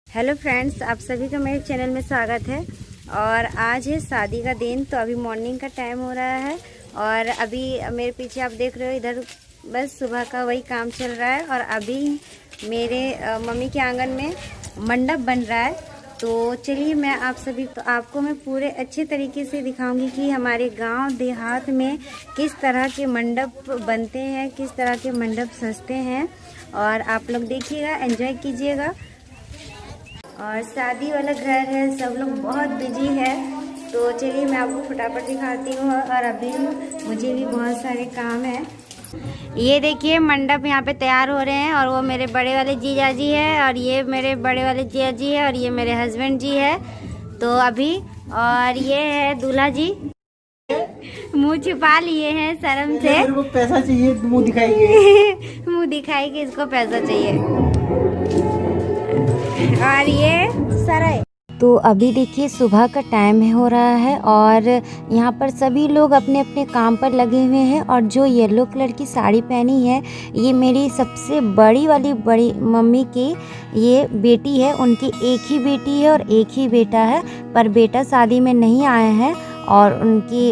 Hello friends, आप सभी का मेरे चैनल में स्वागत है। और आज है शादी का दिन। तो अभी मॉर्निंग का टाइम हो रहा है और अभी मेरे पीछे आप देख रहे हो, इधर बस सुबह का वही काम चल रहा है। और अभी मेरे मम्मी के आंगन में मंडप बन रहा है। तो चलिए मैं आपको मैं पूरे अच्छे तरीके से दिखाऊंगी कि हमारे गांव देहात में किस तरह के मंडप बनते हैं, किस तरह के मंडप सजते हैं। और आप लोग देखिएगा, एंजॉय कीजिएगा। और शादी वाला घर है, सब लोग बहुत बिजी है। तो चलिए मैं आपको फटाफट दिखाती हूँ। और अभी मुझे भी बहुत सारे काम है। ये देखिए मंडप यहाँ पे तैयार हो रहे हैं। और वो मेरे बड़े वाले जीजा जी है, और ये मेरे बड़े वाले जीजा जी है, और ये मेरे हस्बैंड जी है। तो अभी और ये है दूल्हा जी, मुंह छुपा लिए हैं शर्म से। मेरे को पैसा चाहिए, मुंह दिखाएंगे। मुंह दिखाएगी, इसको पैसा चाहिए। और ये सराय। तो अभी देखिए सुबह का टाइम हो रहा है और यहाँ पर सभी लोग अपने अपने काम पर लगे हुए हैं। और जो येलो कलर की साड़ी पहनी है, ये मेरी सबसे बड़ी मम्मी की ये बेटी है। उनकी एक ही बेटी है और एक ही बेटा है, पर बेटा शादी में नहीं आया है। और उनकी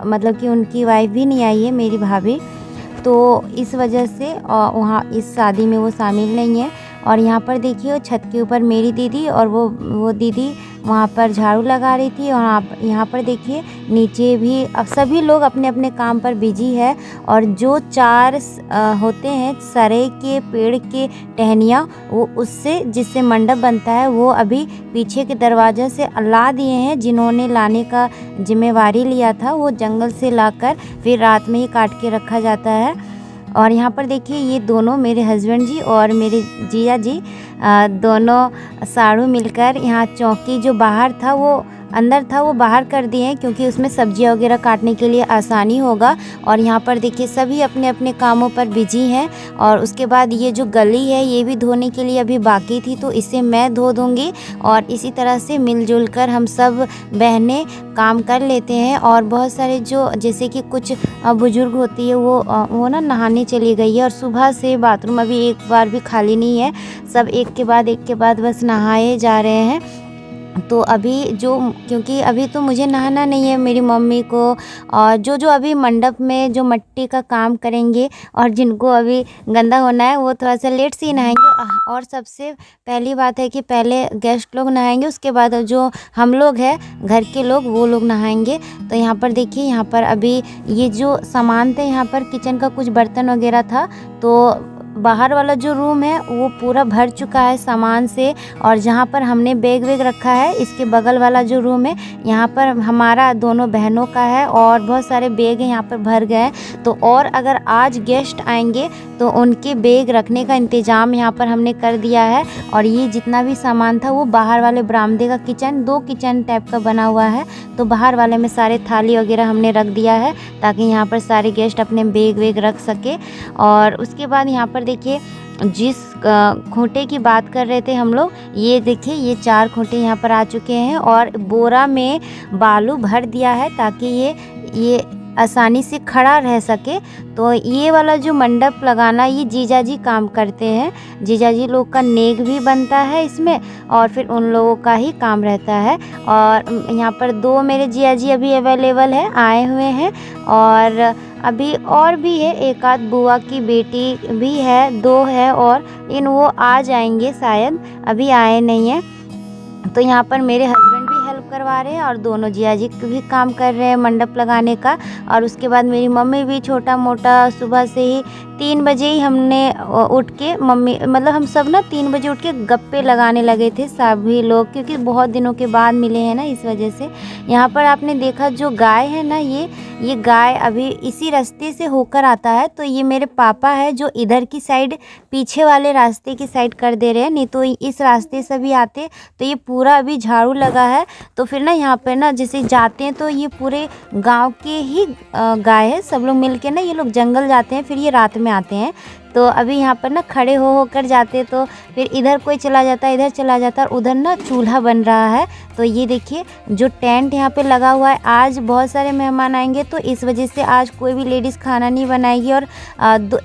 मतलब कि उनकी वाइफ भी नहीं आई है, मेरी भाभी। तो इस वजह से वहाँ इस शादी में वो शामिल नहीं है। और यहाँ पर देखिए छत के ऊपर मेरी दीदी और वो दीदी वहाँ पर झाड़ू लगा रही थी। और यहाँ पर देखिए नीचे भी अब सभी लोग अपने अपने काम पर बिजी है। और जो चार होते हैं सरे के पेड़ के टहनियाँ, वो उससे जिससे मंडप बनता है, वो अभी पीछे के दरवाजे से ला दिए हैं। जिन्होंने लाने का जिम्मेवारी लिया था, वो जंगल से लाकर फिर रात में ही काट के रखा जाता है। और यहाँ पर देखिए ये दोनों मेरे हस्बैंड जी और मेरे जीजा जी दोनों साड़ू मिलकर यहाँ चौकी जो बाहर था वो अंदर था वो बाहर कर दिए हैं, क्योंकि उसमें सब्जियां वगैरह काटने के लिए आसानी होगा। और यहाँ पर देखिए सभी अपने अपने कामों पर बिजी हैं। और उसके बाद ये जो गली है ये भी धोने के लिए अभी बाकी थी, तो इसे मैं धो दूँगी। और इसी तरह से मिलजुल कर हम सब बहनें काम कर लेते हैं। और बहुत सारे जो जैसे कि कुछ बुजुर्ग होती है वो ना नहाने चली गई है। और सुबह से बाथरूम अभी एक बार भी खाली नहीं है, सब एक के बाद बस नहाए जा रहे हैं। तो अभी क्योंकि अभी तो मुझे नहाना नहीं है, मेरी मम्मी को। और जो अभी मंडप में जो मिट्टी का काम करेंगे और जिनको अभी गंदा होना है, वो थोड़ा सा लेट से ही नहाएंगे। और सबसे पहली बात है कि पहले गेस्ट लोग नहाएंगे, उसके बाद जो हम लोग हैं घर के लोग, वो लोग नहाएंगे। तो यहाँ पर देखिए, यहाँ पर अभी ये जो सामान थे, यहाँ पर किचन का कुछ बर्तन वगैरह था, तो बाहर वाला जो रूम है वो पूरा भर चुका है सामान से। और जहाँ पर हमने बैग रखा है, इसके बगल वाला जो रूम है, यहाँ पर हमारा दोनों बहनों का है और बहुत सारे बैग यहाँ पर भर गए। तो और अगर आज गेस्ट आएंगे तो उनके बैग रखने का इंतज़ाम यहाँ पर हमने कर दिया है। और ये जितना भी सामान था वो बाहर वाले बरामदे का दो किचन टाइप का बना हुआ है, तो बाहर वाले में सारे थाली वगैरह हमने रख दिया है, ताकि यहाँ पर सारे गेस्ट अपने बैग रख सके। और उसके बाद यहाँ पर देखिए जिस खूंटे की बात कर रहे थे हम लोग, ये देखिए ये 4 खूंटे यहाँ पर आ चुके हैं। और बोरा में बालू भर दिया है, ताकि ये आसानी से खड़ा रह सके। तो ये वाला जो मंडप लगाना, ये जीजा जी काम करते हैं। जीजा जी लोग का नेक भी बनता है इसमें, और फिर उन लोगों का ही काम रहता है। और यहाँ पर 2 मेरे जीजा जी अभी अवेलेबल है, आए हुए हैं। और अभी और भी है, एक आध बुआ की बेटी भी है, 2 है, और वो आ जाएंगे शायद, अभी आए नहीं हैं। तो यहाँ पर मेरे हस्बैंड भी हेल्प करवा रहे हैं और दोनों जिया जी भी काम कर रहे हैं मंडप लगाने का। और उसके बाद मेरी मम्मी भी छोटा मोटा सुबह से ही 3 बजे ही हमने उठ के हम सब ना 3 बजे उठ के गप्पे लगाने लगे थे सभी लोग, क्योंकि बहुत दिनों के बाद मिले हैं ना, इस वजह से। यहाँ पर आपने देखा जो गाय है ना, ये गाय अभी इसी रास्ते से होकर आता है। तो ये मेरे पापा है जो इधर की साइड पीछे वाले रास्ते की साइड कर दे रहे हैं, नहीं तो इस रास्ते से भी आते। तो ये पूरा अभी झाड़ू लगा है, तो फिर ना यहाँ पर ना जैसे जाते हैं तो ये पूरे गांव के ही गाय है, सब लोग मिल के ना ये लोग जंगल जाते हैं, फिर ये रात में आते हैं। तो अभी यहाँ पर ना खड़े हो होकर जाते तो फिर इधर कोई चला जाता, इधर चला जाता, और उधर ना चूल्हा बन रहा है। तो ये देखिए जो टेंट यहाँ पे लगा हुआ है, आज बहुत सारे मेहमान आएंगे तो इस वजह से आज कोई भी लेडीज़ खाना नहीं बनाएगी। और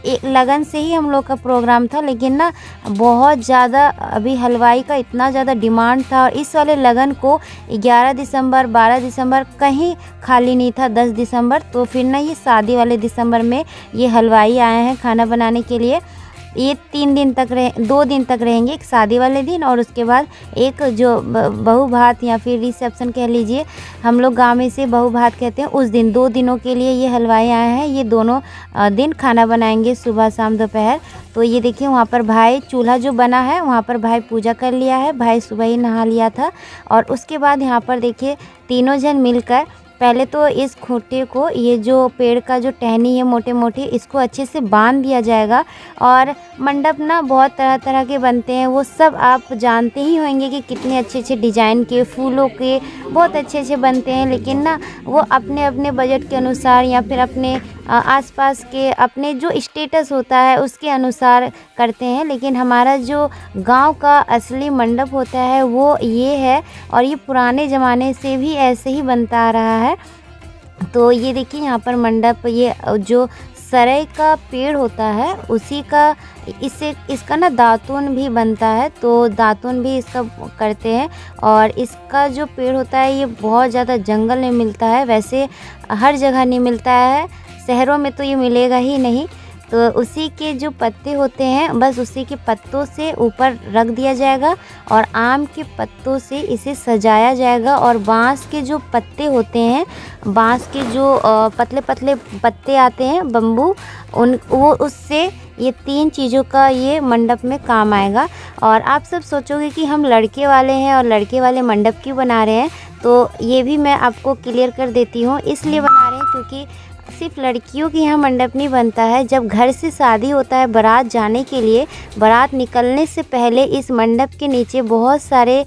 एक लगन से ही हम लोग का प्रोग्राम था, लेकिन ना बहुत ज़्यादा अभी हलवाई का इतना ज़्यादा डिमांड था, और इस वाले लगन को 11 दिसंबर 12 दिसंबर कहीं खाली नहीं था, 10 दिसंबर। तो फिर ना ये शादी वाले दिसंबर में ये हलवाई आए हैं खाना बनाने के लिए। ये 2 दिन तक रहेंगे, एक शादी वाले दिन और उसके बाद एक जो बहू भात या फिर रिसेप्शन कह लीजिए, हम लोग गाँव में से बहू भात कहते हैं, उस दिन 2 दिनों के लिए ये हलवाई आए हैं। ये दोनों दिन खाना बनाएंगे, सुबह शाम दोपहर। तो ये देखिए वहाँ पर भाई चूल्हा जो बना है वहाँ पर भाई पूजा कर लिया है, भाई सुबह ही नहा लिया था। और उसके बाद यहाँ पर देखिए तीनों जन मिलकर पहले तो इस खूंटे को, ये जो पेड़ का जो टहनी है मोटे मोटे, इसको अच्छे से बांध दिया जाएगा। और मंडप ना बहुत तरह तरह के बनते हैं, वो सब आप जानते ही होंगे कि कितने अच्छे अच्छे डिजाइन के, फूलों के बहुत अच्छे अच्छे बनते हैं। लेकिन ना वो अपने अपने बजट के अनुसार या फिर अपने आसपास के अपने जो स्टेटस होता है उसके अनुसार करते हैं। लेकिन हमारा जो गांव का असली मंडप होता है वो ये है, और ये पुराने ज़माने से भी ऐसे ही बनता आ रहा है। तो ये देखिए यहाँ पर मंडप, ये जो सरई का पेड़ होता है उसी का, इसका ना दातून भी बनता है, तो दातून भी इसका करते हैं। और इसका जो पेड़ होता है ये बहुत ज़्यादा जंगल में मिलता है, वैसे हर जगह नहीं मिलता है, शहरों में तो ये मिलेगा ही नहीं। तो उसी के जो पत्ते होते हैं बस उसी के पत्तों से ऊपर रख दिया जाएगा, और आम के पत्तों से इसे सजाया जाएगा। और बांस के जो पत्ते होते हैं, बांस के जो पतले पतले पत्ते आते हैं बम्बू, वो उससे ये 3 चीज़ों का ये मंडप में काम आएगा। और आप सब सोचोगे कि हम लड़के वाले हैं और लड़के वाले मंडप क्यों बना रहे हैं, तो ये भी मैं आपको क्लियर कर देती हूँ। इसलिए बना रहे हैं क्योंकि सिर्फ लड़कियों के यहाँ मंडप नहीं बनता है। जब घर से शादी होता है बारात जाने के लिए, बारात निकलने से पहले इस मंडप के नीचे बहुत सारे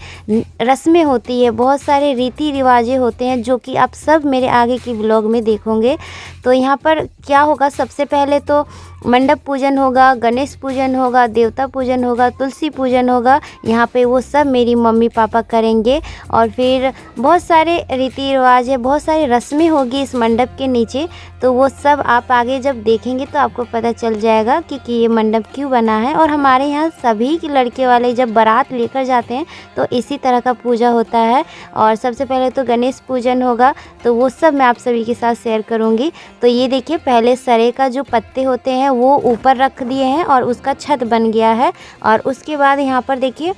रस्में होती है, बहुत सारे रीति रिवाजें होते हैं, जो कि आप सब मेरे आगे की व्लॉग में देखोगे। तो यहाँ पर क्या होगा, सबसे पहले तो मंडप पूजन होगा, गणेश पूजन होगा, देवता पूजन होगा, तुलसी पूजन होगा। यहाँ पे वो सब मेरी मम्मी पापा करेंगे। और फिर बहुत सारे रीति रिवाज है, बहुत सारी रस्में होगी इस मंडप के नीचे। तो वो सब आप आगे जब देखेंगे तो आपको पता चल जाएगा कि ये मंडप क्यों बना है। और हमारे यहाँ सभी के लड़के वाले जब बारात लेकर जाते हैं तो इसी तरह का पूजा होता है। और सबसे पहले तो गणेश पूजन होगा, तो वो सब मैं आप सभी के साथ शेयर करूँगी। तो ये देखिए पहले सरे का जो पत्ते होते हैं वो ऊपर रख दिए हैं और उसका छत बन गया है। और उसके बाद यहाँ पर देखिए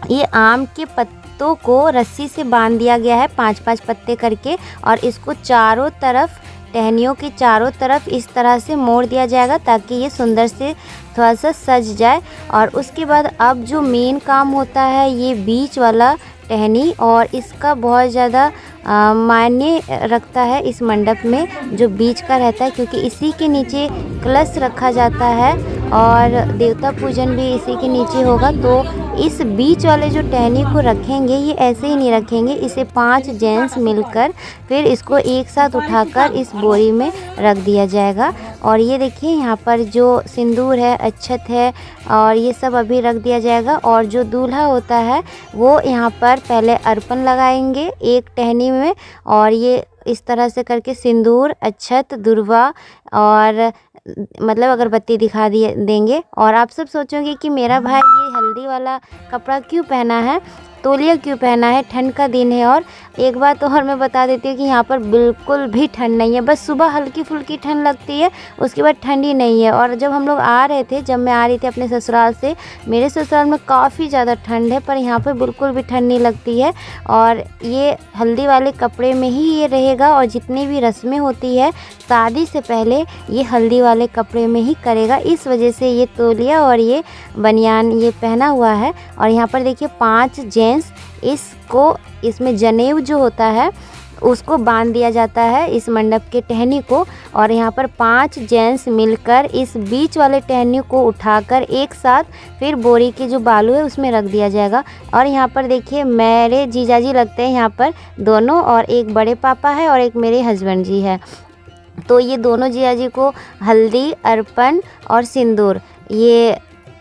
ये आम के पत्तों को रस्सी से बांध दिया गया है, 5-5 पत्ते करके, और इसको चारों तरफ, टहनियों के चारों तरफ इस तरह से मोड़ दिया जाएगा ताकि ये सुंदर से थोड़ा सा सज जाए। और उसके बाद अब जो मेन काम होता है ये बीच वाला टहनी, और इसका बहुत ज़्यादा मायने रखता है इस मंडप में, जो बीच का रहता है, क्योंकि इसी के नीचे कलश रखा जाता है और देवता पूजन भी इसी के नीचे होगा। तो इस बीच वाले जो टहनी को रखेंगे ये ऐसे ही नहीं रखेंगे, इसे 5 जेंट्स मिलकर फिर इसको एक साथ उठाकर इस बोरी में रख दिया जाएगा। और ये देखिए यहाँ पर जो सिंदूर है, अक्षत है, और ये सब अभी रख दिया जाएगा। और जो दूल्हा होता है वो यहाँ पर पहले अर्पण लगाएंगे एक टहनी में, और ये इस तरह से करके सिंदूर, अक्षत, दुर्वा और मतलब अगरबत्ती दिखा देंगे। और आप सब सोचोगे कि मेरा भाई ये हल्दी वाला कपड़ा क्यों पहना है, तौलिया क्यों पहना है, ठंड का दिन है। और एक बात और मैं बता देती हूँ कि यहाँ पर बिल्कुल भी ठंड नहीं है, बस सुबह हल्की फुल्की ठंड लगती है, उसके बाद ठंडी नहीं है। और जब हम लोग आ रहे थे, जब मैं आ रही थी अपने ससुराल से, मेरे ससुराल में काफ़ी ज़्यादा ठंड है, पर यहाँ पर बिल्कुल भी ठंड नहीं लगती है। और ये हल्दी वाले कपड़े में ही ये रहेगा, और जितनी भी रस्में होती है शादी से पहले ये हल्दी वाले कपड़े में ही करेगा, इस वजह से ये तौलिया और ये बनियान ये पहना हुआ है। और यहाँ पर देखिए 5 जेंट्स इसको, इसमें जनेऊ जो होता है उसको बांध दिया जाता है इस मंडप के टहनी को। और यहाँ पर 5 जेंट्स मिलकर इस बीच वाले टहनी को उठाकर एक साथ फिर बोरी के जो बालू है उसमें रख दिया जाएगा। और यहाँ पर देखिए मेरे जीजाजी लगते हैं यहाँ पर दोनों, और एक बड़े पापा है और एक मेरे हस्बैंड जी है। तो ये दोनों जिया जी को हल्दी, अर्पण और सिंदूर ये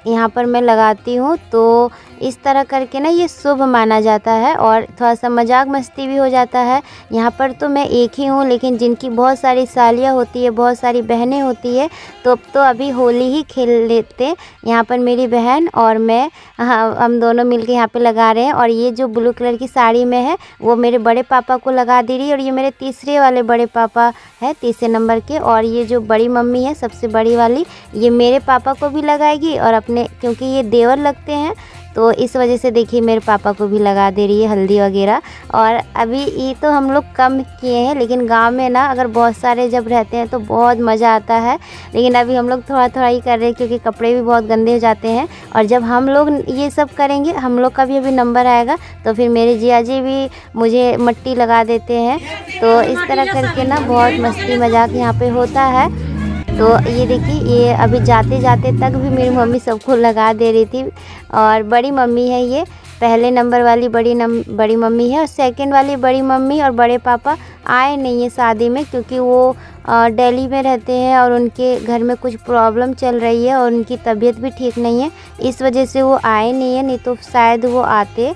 यहाँ पर मैं लगाती हूँ। तो इस तरह करके ना ये शुभ माना जाता है और थोड़ा सा मजाक मस्ती भी हो जाता है। यहाँ पर तो मैं एक ही हूँ, लेकिन जिनकी बहुत सारी सालियाँ होती है, बहुत सारी बहनें होती है, तो अभी होली ही खेल लेते। यहाँ पर मेरी बहन और मैं हम दोनों मिलके यहाँ पे लगा रहे हैं। और ये जो ब्लू कलर की साड़ी में है वो मेरे बड़े पापा को लगा दे रही है, और ये मेरे तीसरे वाले बड़े पापा है, तीसरे नंबर के। और ये जो बड़ी मम्मी है सबसे बड़ी वाली, ये मेरे पापा को भी लगाएगी और अपने, क्योंकि ये देवर लगते हैं तो इस वजह से देखिए मेरे पापा को भी लगा दे रही है हल्दी वगैरह। और अभी ये तो हम लोग कम किए हैं, लेकिन गांव में ना अगर बहुत सारे जब रहते हैं तो बहुत मज़ा आता है। लेकिन अभी हम लोग थोड़ा थोड़ा ही कर रहे हैं क्योंकि कपड़े भी बहुत गंदे हो जाते हैं। और जब हम लोग ये सब करेंगे, हम लोग का भी अभी नंबर आएगा, तो फिर मेरे जिया जी भी मुझे मिट्टी लगा देते हैं। तो इस तरह करके ना बहुत मस्ती मजाक यहाँ पे होता है। तो ये देखिए, ये अभी जाते जाते तक भी मेरी मम्मी सबको लगा दे रही थी। और बड़ी मम्मी है, ये पहले नंबर वाली बड़ी मम्मी है, और सेकंड वाली बड़ी मम्मी और बड़े पापा आए नहीं है शादी में, क्योंकि वो दिल्ली में रहते हैं और उनके घर में कुछ प्रॉब्लम चल रही है और उनकी तबीयत भी ठीक नहीं है, इस वजह से वो आए नहीं है, नहीं तो शायद वो आते।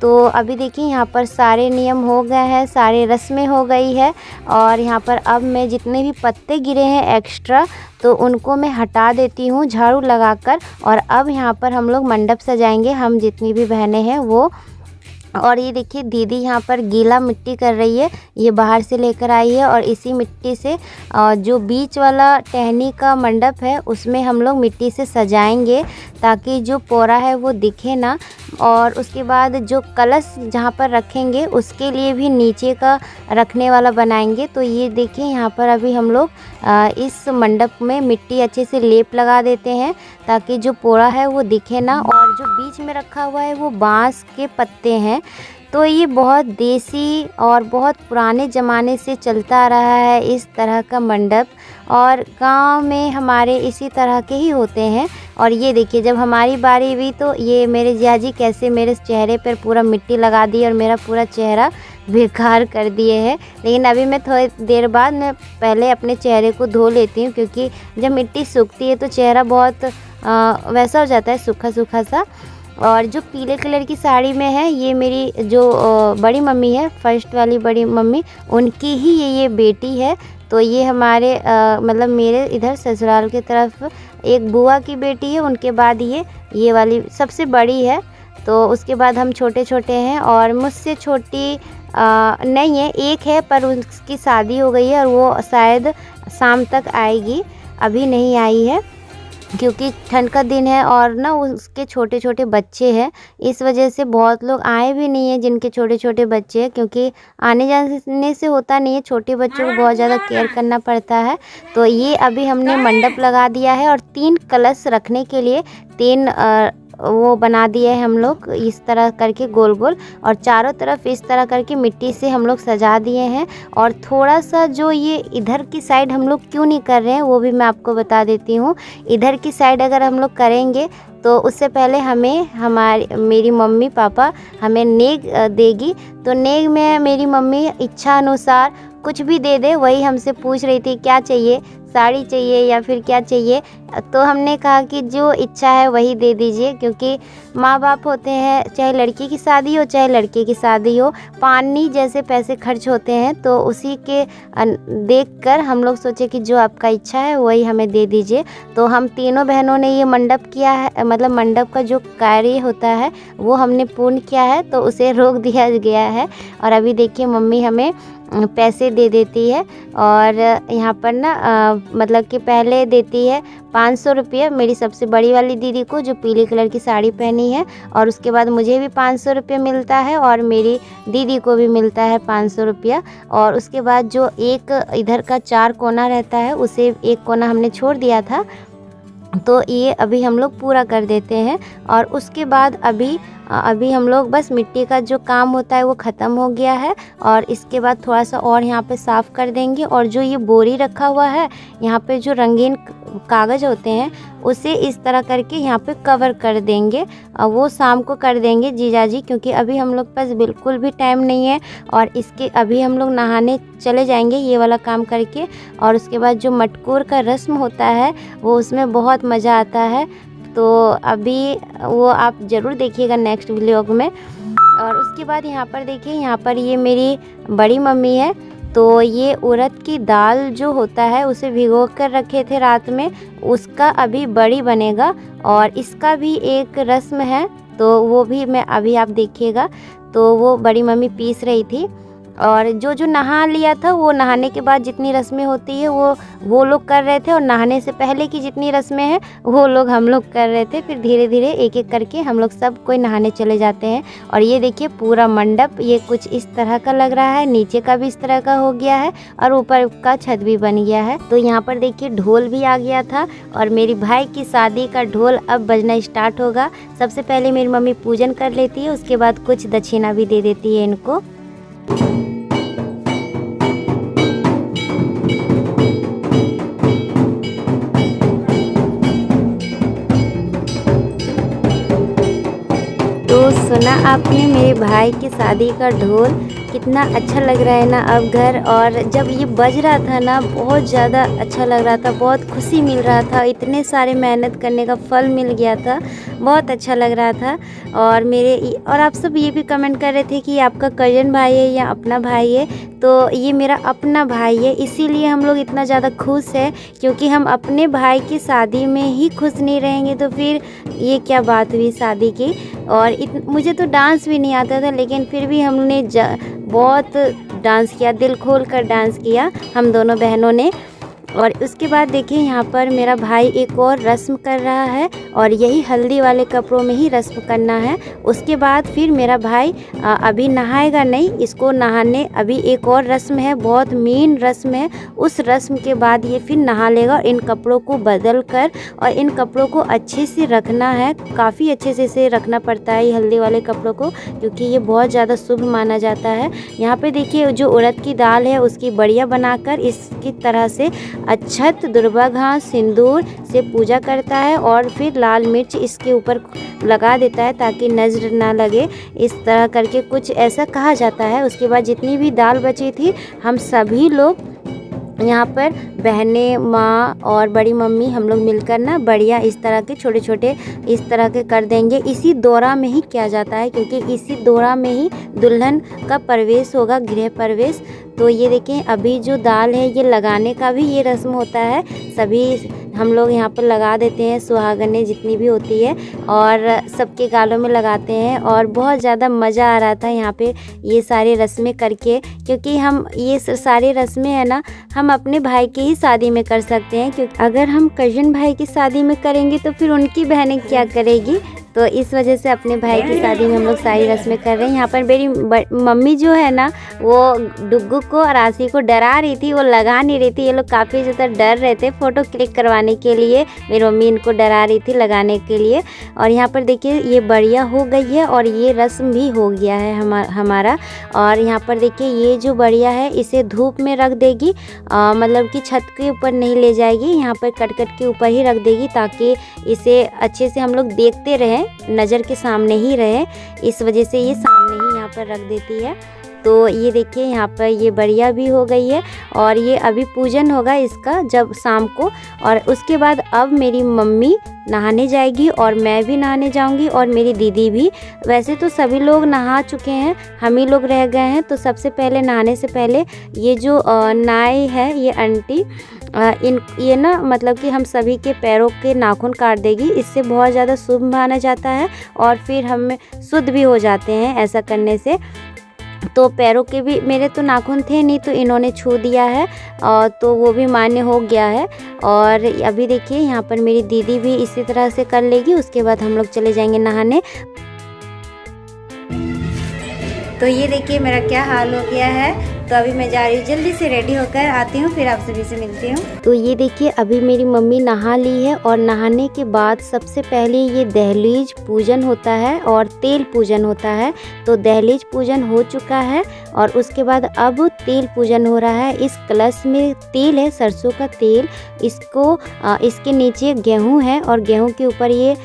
तो अभी देखिए यहाँ पर सारे नियम हो गए हैं, सारे रस्में हो गई है। और यहाँ पर अब मैं जितने भी पत्ते गिरे हैं एक्स्ट्रा, तो उनको मैं हटा देती हूँ झाड़ू लगाकर। और अब यहाँ पर हम लोग मंडप सजाएंगे, हम जितनी भी बहनें हैं वो। और ये देखिए दीदी यहाँ पर गीला मिट्टी कर रही है, ये बाहर से लेकर आई है। और इसी मिट्टी से जो बीच वाला टहनी का मंडप है उसमें हम लोग मिट्टी से सजाएंगे, ताकि जो पोरा है वो दिखे ना। और उसके बाद जो कलश जहाँ पर रखेंगे उसके लिए भी नीचे का रखने वाला बनाएंगे। तो ये देखिए यहाँ पर अभी हम लोग इस मंडप में मिट्टी अच्छे से लेप लगा देते हैं, ताकि जो पोरा है वो दिखे ना। और जो बीच में रखा हुआ है वो बांस के पत्ते हैं। तो ये बहुत देसी और बहुत पुराने ज़माने से चलता आ रहा है इस तरह का मंडप, और गांव में हमारे इसी तरह के ही होते हैं। और ये देखिए जब हमारी बारी हुई तो ये मेरे जिया जी कैसे मेरे चेहरे पर पूरा मिट्टी लगा दी और मेरा पूरा चेहरा बेकार कर दिए हैं। लेकिन अभी मैं थोड़ी देर बाद मैं पहले अपने चेहरे को धो लेती हूँ, क्योंकि जब मिट्टी सूखती है तो चेहरा बहुत वैसा हो जाता है, सूखा सूखा सा। और जो पीले कलर की साड़ी में है ये मेरी जो बड़ी मम्मी है, फर्स्ट वाली बड़ी मम्मी, उनकी ही ये बेटी है। तो ये हमारे मतलब मेरे इधर ससुराल की तरफ एक बुआ की बेटी है, उनके बाद ये वाली सबसे बड़ी है। तो उसके बाद हम छोटे छोटे हैं, और मुझसे छोटी नहीं है, एक है पर उसकी शादी हो गई है और वो शायद शाम तक आएगी, अभी नहीं आई है क्योंकि ठंड का दिन है और ना उसके छोटे छोटे बच्चे हैं, इस वजह से बहुत लोग आए भी नहीं हैं जिनके छोटे छोटे बच्चे हैं, क्योंकि आने जाने से होता नहीं है, छोटे बच्चों को बहुत ज़्यादा केयर करना पड़ता है। तो ये अभी हमने मंडप लगा दिया है, और 3 कलश रखने के लिए 3 वो बना दिए हैं हम लोग इस तरह करके गोल गोल, और चारों तरफ इस तरह करके मिट्टी से हम लोग सजा दिए हैं। और थोड़ा सा जो ये इधर की साइड हम लोग क्यों नहीं कर रहे हैं वो भी मैं आपको बता देती हूँ। इधर की साइड अगर हम लोग करेंगे तो उससे पहले मेरी मम्मी पापा हमें नेग देगी। तो नेग में मेरी मम्मी इच्छा अनुसार कुछ भी दे दे, वही हमसे पूछ रही थी क्या चाहिए, साड़ी चाहिए या फिर क्या चाहिए। तो हमने कहा कि जो इच्छा है वही दे दीजिए, क्योंकि माँ बाप होते हैं, चाहे लड़की की शादी हो चाहे लड़के की शादी हो, पानी जैसे पैसे खर्च होते हैं, तो उसी के देखकर हम लोग सोचे कि जो आपका इच्छा है वही हमें दे दीजिए। तो हम तीनों बहनों ने ये मंडप किया है, मतलब मंडप का जो कार्य होता है वो हमने पूर्ण किया है, तो उसे रोक दिया गया है। और अभी देखिए मम्मी हमें पैसे दे देती है, और यहाँ पर ना मतलब कि पहले देती है 500 रुपये मेरी सबसे बड़ी वाली दीदी को जो पीली कलर की साड़ी पहनी है, और उसके बाद मुझे भी 500 रुपये मिलता है, और मेरी दीदी को भी मिलता है 500 रुपया। और उसके बाद जो एक इधर का 4 कोना रहता है उसे एक कोना हमने छोड़ दिया था, तो ये अभी हम लोग पूरा कर देते हैं। और उसके बाद अभी अभी हम लोग बस मिट्टी का जो काम होता है वो ख़त्म हो गया है और इसके बाद थोड़ा सा और यहाँ पे साफ़ कर देंगे। और जो ये बोरी रखा हुआ है यहाँ पे जो रंगीन कागज़ होते हैं उसे इस तरह करके यहाँ पे कवर कर देंगे। वो शाम को कर देंगे जीजाजी, क्योंकि अभी हम लोग पास बिल्कुल भी टाइम नहीं है। और इसके अभी हम लोग नहाने चले जाएंगे ये वाला काम करके। और उसके बाद जो मटकोर का रस्म होता है वो उसमें बहुत मज़ा आता है, तो अभी वो आप ज़रूर देखिएगा नेक्स्ट व्लॉग में। और उसके बाद यहाँ पर देखिए, यहाँ पर ये मेरी बड़ी मम्मी है, तो ये उड़द की दाल जो होता है उसे भिगो कर रखे थे रात में, उसका अभी बड़ी बनेगा। और इसका भी एक रस्म है, तो वो भी मैं अभी आप देखिएगा। तो वो बड़ी मम्मी पीस रही थी। और जो नहा लिया था वो नहाने के बाद जितनी रस्में होती है वो लोग कर रहे थे, और नहाने से पहले की जितनी रस्में हैं वो लोग हम लोग कर रहे थे। फिर धीरे धीरे एक एक करके हम लोग सब कोई नहाने चले जाते हैं। और ये देखिए पूरा मंडप ये कुछ इस तरह का लग रहा है, नीचे का भी इस तरह का हो गया है और ऊपर का छत भी बन गया है। तो यहाँ पर देखिए ढोल भी आ गया था और मेरी भाई की शादी का ढोल अब बजना स्टार्ट होगा। सबसे पहले मेरी मम्मी पूजन कर लेती है, उसके बाद कुछ दक्षिणा भी दे देती है इनको। तो सुना आपने मेरे भाई की शादी का ढोल, कितना अच्छा लग रहा है ना अब घर। और जब ये बज रहा था ना बहुत ज़्यादा अच्छा लग रहा था, बहुत खुशी मिल रहा था, इतने सारे मेहनत करने का फल मिल गया था, बहुत अच्छा लग रहा था। और आप सब ये भी कमेंट कर रहे थे कि आपका कज़न भाई है या अपना भाई है, तो ये मेरा अपना भाई है। इसीलिए हम लोग इतना ज़्यादा खुश है, क्योंकि हम अपने भाई की शादी में ही खुश नहीं रहेंगे तो फिर ये क्या बात हुई शादी की। और मुझे तो डांस भी नहीं आता था, लेकिन फिर भी हमने बहुत डांस किया, दिल खोल कर डांस किया हम दोनों बहनों ने। और उसके बाद देखिए यहाँ पर मेरा भाई एक और रस्म कर रहा है, और यही हल्दी वाले कपड़ों में ही रस्म करना है। उसके बाद फिर मेरा भाई अभी नहाएगा नहीं, इसको नहाने अभी एक और रस्म है, बहुत मेन रस्म है। उस रस्म के बाद ये फिर नहा लेगा और इन कपड़ों को बदल कर, और इन कपड़ों को अच्छे से रखना है, काफ़ी अच्छे से इसे रखना पड़ता है ये हल्दी वाले कपड़ों को, क्योंकि ये बहुत ज़्यादा शुभ माना जाता है। यहाँ पे देखिए जो उड़द की दाल है उसकी बड़िया बनाकर इसकी तरह से अक्षत, दुर्वा घास, सिंदूर से पूजा करता है और फिर लाल मिर्च इसके ऊपर लगा देता है ताकि नजर ना लगे। इस तरह करके कुछ ऐसा कहा जाता है। उसके बाद जितनी भी दाल बची थी हम सभी लोग यहाँ पर बहनें, माँ और बड़ी मम्मी हम लोग मिलकर ना बढ़िया इस तरह के छोटे छोटे इस तरह के कर देंगे। इसी दौरा में ही किया जाता है, क्योंकि इसी दौरा में ही दुल्हन का प्रवेश होगा, गृह प्रवेश। तो ये देखें अभी जो दाल है ये लगाने का भी ये रस्म होता है, सभी हम लोग यहाँ पर लगा देते हैं, सुहागनें जितनी भी होती है और सबके गालों में लगाते हैं। और बहुत ज़्यादा मज़ा आ रहा था यहाँ पे ये सारे रस्में करके, क्योंकि हम ये सारी रस्में है ना हम अपने भाई की ही शादी में कर सकते हैं, क्योंकि अगर हम कज़न भाई की शादी में करेंगे तो फिर उनकी बहनें क्या करेगी। तो इस वजह से अपने भाई की शादी में हम लोग सारी रस्में कर रहे हैं। यहाँ पर मेरी मम्मी जो है ना वो डुग्गू को और आशी को डरा रही थी, वो लगा नहीं रही थी। ये लोग काफ़ी ज़्यादा डर रहे थे फ़ोटो क्लिक करवाने के लिए, मेरी मम्मी इनको डरा रही थी लगाने के लिए। और यहाँ पर देखिए ये बढ़िया हो गई है और ये रस्म भी हो गया है हमारा। और यहाँ पर देखिए ये जो बढ़िया है इसे धूप में रख देगी, मतलब कि छत के ऊपर नहीं ले जाएगी, यहाँ पर कट के ऊपर ही रख देगी ताकि इसे अच्छे से हम लोग देखते रहें, नज़र के सामने ही रहे। इस वजह से ये सामने ही यहाँ पर रख देती है। तो ये देखिए यहाँ पर ये बढ़िया भी हो गई है। और ये अभी पूजन होगा इसका जब शाम को, और उसके बाद अब मेरी मम्मी नहाने जाएगी और मैं भी नहाने जाऊंगी और मेरी दीदी भी। वैसे तो सभी लोग नहा चुके हैं, हम ही लोग रह गए हैं। तो सबसे पहले नहाने से पहले ये जो नाई है ये आंटी ये ना मतलब कि हम सभी के पैरों के नाखून काट देगी, इससे बहुत ज़्यादा शुभ माना जाता है और फिर हम शुद्ध भी हो जाते हैं ऐसा करने से। तो पैरों के भी मेरे तो नाखून थे नहीं, तो इन्होंने छू दिया है और तो वो भी मान्य हो गया है। और अभी देखिए यहाँ पर मेरी दीदी भी इसी तरह से कर लेगी, उसके बाद हम लोग चले जाएंगे नहाने। तो ये देखिए मेरा क्या हाल हो गया है। तो अभी मैं जा रही हूँ, जल्दी से रेडी होकर आती हूँ, फिर आप सभी से मिलती हूँ। तो ये देखिए अभी मेरी मम्मी नहा ली है और नहाने के बाद सबसे पहले ये दहलीज पूजन होता है और तेल पूजन होता है। तो दहलीज पूजन हो चुका है और उसके बाद अब तेल पूजन हो रहा है। इस कलश में तेल है, सरसों का तेल। इसके नीचे गेहूँ है और गेहूँ के ऊपर ये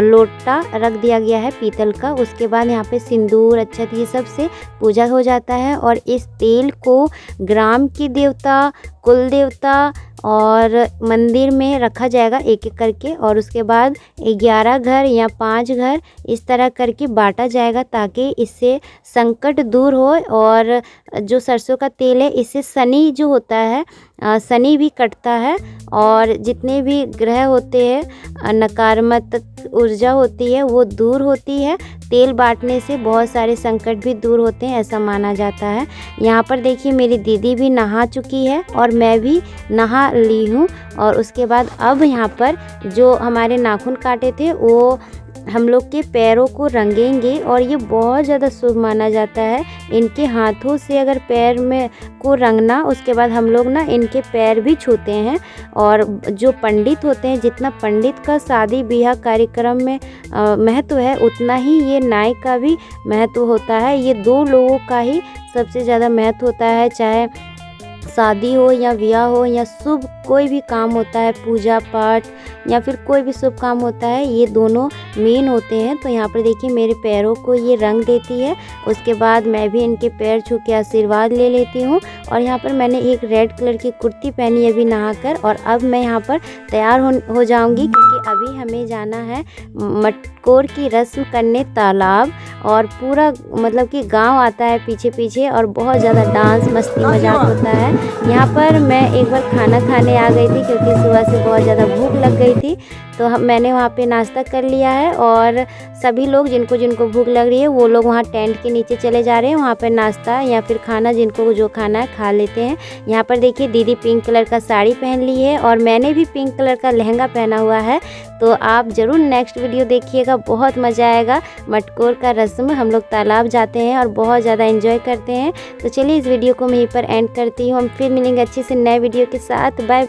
लोटा रख दिया गया है पीतल का। उसके बाद यहाँ पे सिंदूर, अक्षत, ये सब से पूजा हो जाता है। और इस तेल को ग्राम की देवता, कुल देवता और मंदिर में रखा जाएगा एक एक करके। और उसके बाद 11 घर या 5 घर इस तरह करके बांटा जाएगा ताकि इससे संकट दूर हो। और जो सरसों का तेल है इससे शनि जो होता है, शनि भी कटता है और जितने भी ग्रह होते हैं, नकारात्मक ऊर्जा होती है वो दूर होती है। तेल बांटने से बहुत सारे संकट भी दूर होते हैं, ऐसा माना जाता है। यहाँ पर देखिए मेरी दीदी भी नहा चुकी है और मैं भी नहा ली हूँ। और उसके बाद अब यहाँ पर जो हमारे नाखून काटे थे वो हम लोग के पैरों को रंगेंगे और ये बहुत ज़्यादा शुभ माना जाता है। इनके हाथों से अगर पैर में को रंगना, उसके बाद हम लोग ना इनके पैर भी छूते हैं। और जो पंडित होते हैं, जितना पंडित का शादी ब्याह कार्यक्रम में महत्व है, उतना ही ये नाई का भी महत्व होता है। ये 2 लोगों का ही सबसे ज़्यादा महत्व होता है, चाहे शादी हो या ब्याह हो या शुभ कोई भी काम होता है, पूजा पाठ या फिर कोई भी शुभ काम होता है, ये दोनों मेन होते हैं। तो यहाँ पर देखिए मेरे पैरों को ये रंग देती है। उसके बाद मैं भी इनके पैर छू के आशीर्वाद ले लेती हूँ। और यहाँ पर मैंने एक रेड कलर की कुर्ती पहनी अभी नहाकर। और अब मैं यहाँ पर तैयार हो जाऊँगी क्योंकि अभी हमें जाना है मटकोर की रस्म करने तालाब। और पूरा मतलब कि गांव आता है पीछे पीछे और बहुत ज़्यादा डांस, मस्ती, मजाक होता है। यहाँ पर मैं एक बार खाना खाने आ गई थी क्योंकि सुबह से बहुत ज़्यादा भूख लग गई थी। तो मैंने वहाँ पे नाश्ता कर लिया है और सभी लोग जिनको जिनको भूख लग रही है वो लोग वहाँ टेंट के नीचे चले जा रहे हैं। वहाँ पर नाश्ता या फिर खाना जिनको जो खाना है खा लेते हैं। यहाँ पर देखिए दीदी पिंक कलर का साड़ी पहन ली है और मैंने भी पिंक कलर का लहंगा पहना हुआ है। तो आप ज़रूर नेक्स्ट वीडियो देखिएगा, बहुत मज़ा आएगा। मटकोर का रस्म हम लोग तालाब जाते हैं और बहुत ज़्यादा एंजॉय करते हैं। तो चलिए इस वीडियो को मैं यहीं पर एंड करती हूँ। हम फिर मिलेंगे अच्छे से नए वीडियो के साथ। बाय।